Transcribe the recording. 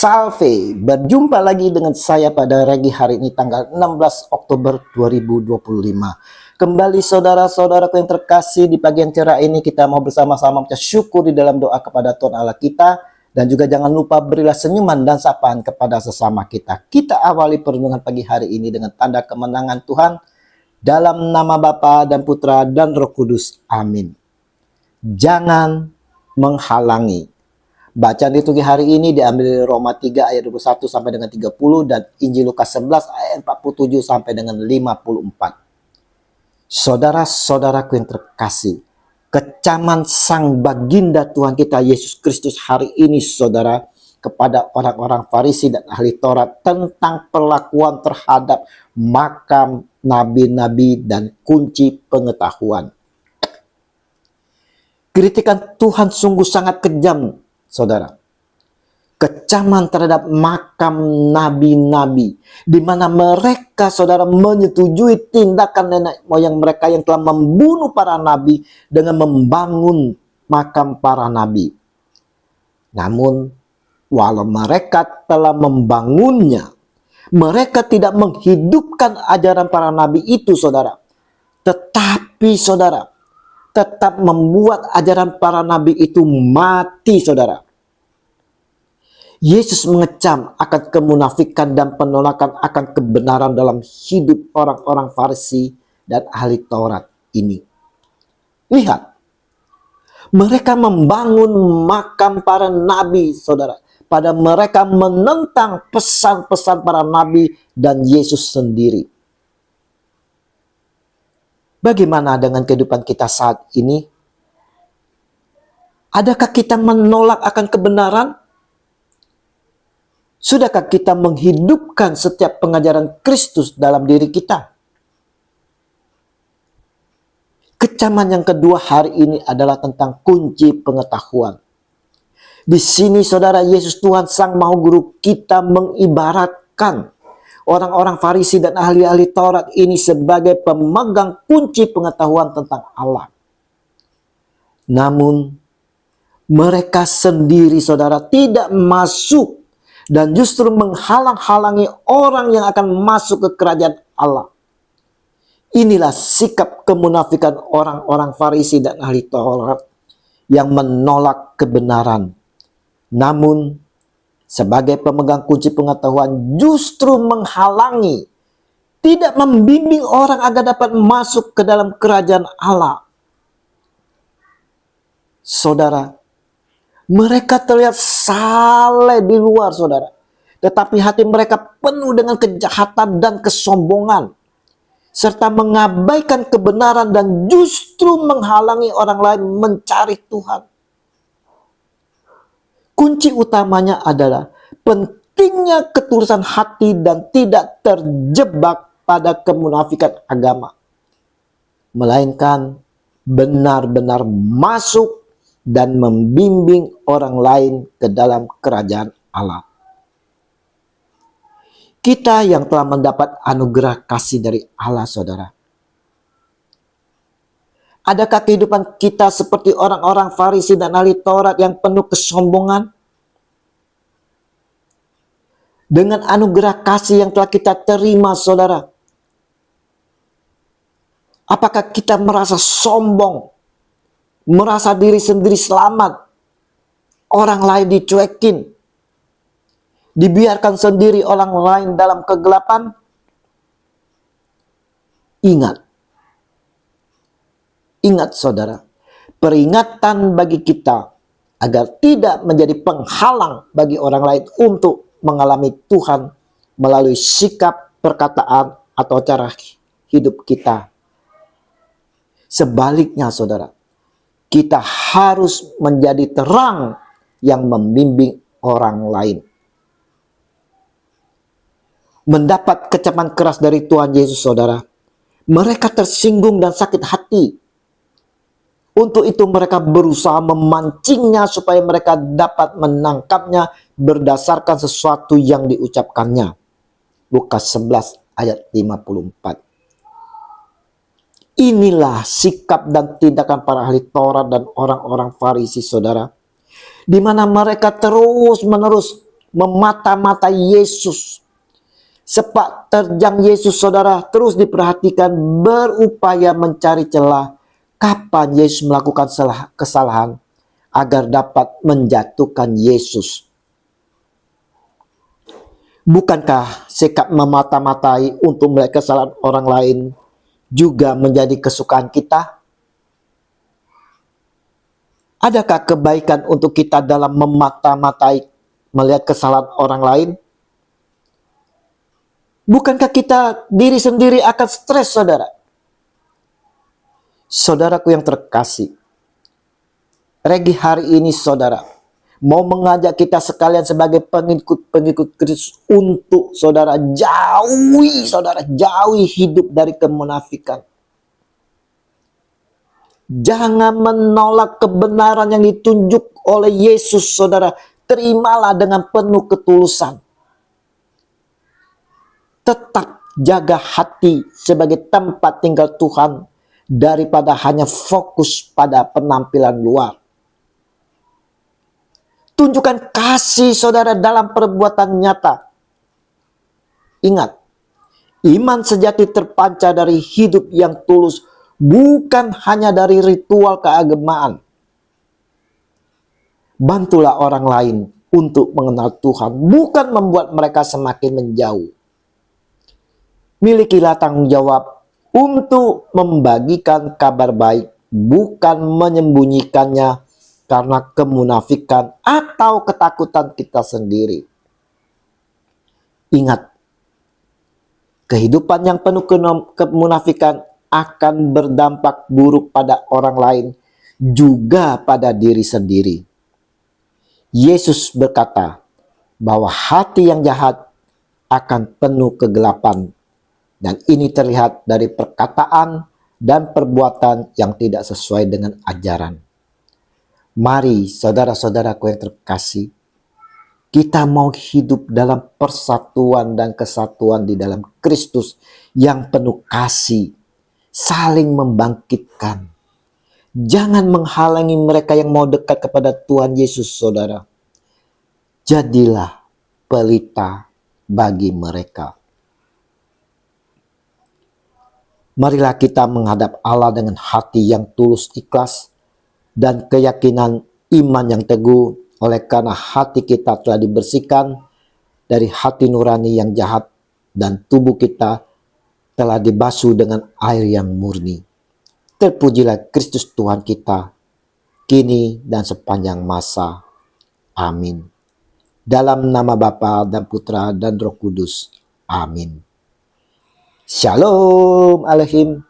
Salve, berjumpa lagi dengan saya pada pagi hari ini tanggal 16 Oktober 2025. Kembali saudara-saudaraku yang terkasih, di pagi yang cerah ini kita mau bersama-sama mengucap syukur di dalam doa kepada Tuhan Allah kita. Dan juga jangan lupa berilah senyuman dan sapaan kepada sesama kita. Kita awali perenungan pagi hari ini dengan tanda kemenangan Tuhan. Dalam nama Bapa dan Putra dan Roh Kudus. Amin. Jangan menghalangi. Bacaan liturgi hari ini diambil dari Roma 3 ayat 21 sampai dengan 30 dan Injil Lukas 11 ayat 47 sampai dengan 54. Saudara-saudaraku yang terkasih, kecaman Sang Baginda Tuhan kita Yesus Kristus hari ini, saudara, kepada orang-orang Farisi dan ahli Taurat tentang perlakuan terhadap makam nabi-nabi dan kunci pengetahuan. Kritikan Tuhan sungguh sangat kejam, saudara. Kecaman terhadap makam nabi-nabi, di mana mereka, saudara, menyetujui tindakan nenek moyang mereka yang telah membunuh para nabi dengan membangun makam para nabi. Namun, walau mereka telah membangunnya, mereka tidak menghidupkan ajaran para nabi itu, saudara. Tetapi, saudara, tetap membuat ajaran para nabi itu mati, saudara. Yesus mengecam akan kemunafikan dan penolakan akan kebenaran dalam hidup orang-orang Farisi dan ahli Taurat ini. Lihat, mereka membangun makam para nabi, saudara. Pada mereka menentang pesan-pesan para nabi dan Yesus sendiri. Bagaimana dengan kehidupan kita saat ini? Adakah kita menolak akan kebenaran? Sudahkah kita menghidupkan setiap pengajaran Kristus dalam diri kita? Kecaman yang kedua hari ini adalah tentang kunci pengetahuan. Di sini, saudara, Yesus Tuhan Sang Maha Guru kita mengibaratkan orang-orang Farisi dan ahli-ahli Taurat ini sebagai pemegang kunci pengetahuan tentang Allah. Namun, mereka sendiri, saudara, tidak masuk dan justru menghalang-halangi orang yang akan masuk ke kerajaan Allah. Inilah sikap kemunafikan orang-orang Farisi dan ahli Taurat yang menolak kebenaran. Namun, sebagai pemegang kunci pengetahuan justru menghalangi, tidak membimbing orang agar dapat masuk ke dalam kerajaan Allah. Saudara, mereka terlihat saleh di luar, saudara. Tetapi hati mereka penuh dengan kejahatan dan kesombongan. Serta mengabaikan kebenaran dan justru menghalangi orang lain mencari Tuhan. Kunci utamanya adalah pentingnya ketulusan hati dan tidak terjebak pada kemunafikan agama. Melainkan benar-benar masuk dan membimbing orang lain ke dalam kerajaan Allah. Kita yang telah mendapat anugerah kasih dari Allah, saudara. Adakah kehidupan kita seperti orang-orang Farisi dan ahli Taurat yang penuh kesombongan? Dengan anugerah kasih yang telah kita terima, saudara, apakah kita merasa sombong? Merasa diri sendiri selamat, orang lain dicuekin, dibiarkan sendiri orang lain dalam kegelapan? Ingat saudara, peringatan bagi kita agar tidak menjadi penghalang bagi orang lain untuk mengalami Tuhan melalui sikap, perkataan, atau cara hidup kita. Sebaliknya, saudara, kita harus menjadi terang yang membimbing orang lain. Mendapat kecaman keras dari Tuhan Yesus, saudara, mereka tersinggung dan sakit hati. Untuk itu mereka berusaha memancingnya supaya mereka dapat menangkapnya berdasarkan sesuatu yang diucapkannya. Lukas 11 ayat 54. Inilah sikap dan tindakan para ahli Taurat dan orang-orang Farisi, saudara. Di mana mereka terus-menerus memata-matai Yesus. Sepak terjang Yesus, saudara, terus diperhatikan, berupaya mencari celah kapan Yesus melakukan kesalahan agar dapat menjatuhkan Yesus. Bukankah sikap memata-matai untuk melihat kesalahan orang lain juga menjadi kesukaan kita? Adakah kebaikan untuk kita dalam memata-matai melihat kesalahan orang lain? Bukankah kita diri sendiri akan stres, saudara? Saudaraku yang terkasih, Regi hari ini, saudara, mau mengajak kita sekalian sebagai pengikut Kristus untuk jauhi hidup dari kemunafikan. Jangan menolak kebenaran yang ditunjuk oleh Yesus, saudara. Terimalah dengan penuh ketulusan. Tetap jaga hati sebagai tempat tinggal Tuhan daripada hanya fokus pada penampilan luar. Tunjukkan kasih, saudara, dalam perbuatan nyata. Ingat, iman sejati terpancar dari hidup yang tulus, bukan hanya dari ritual keagamaan. Bantulah orang lain untuk mengenal Tuhan, bukan membuat mereka semakin menjauh. Milikilah tanggung jawab untuk membagikan kabar baik, bukan menyembunyikannya karena kemunafikan atau ketakutan kita sendiri. Ingat, kehidupan yang penuh kemunafikan akan berdampak buruk pada orang lain, juga pada diri sendiri. Yesus berkata bahwa hati yang jahat akan penuh kegelapan. Dan ini terlihat dari perkataan dan perbuatan yang tidak sesuai dengan ajaran. Mari saudara-saudaraku yang terkasih, kita mau hidup dalam persatuan dan kesatuan di dalam Kristus yang penuh kasih, saling membangkitkan. Jangan menghalangi mereka yang mau dekat kepada Tuhan Yesus, saudara. Jadilah pelita bagi mereka. Marilah kita menghadap Allah dengan hati yang tulus ikhlas dan keyakinan iman yang teguh, oleh karena hati kita telah dibersihkan dari hati nurani yang jahat dan tubuh kita telah dibasuh dengan air yang murni. Terpujilah Kristus Tuhan kita, kini dan sepanjang masa. Amin. Dalam nama Bapa dan Putra dan Roh Kudus. Amin. Shalom Alehim.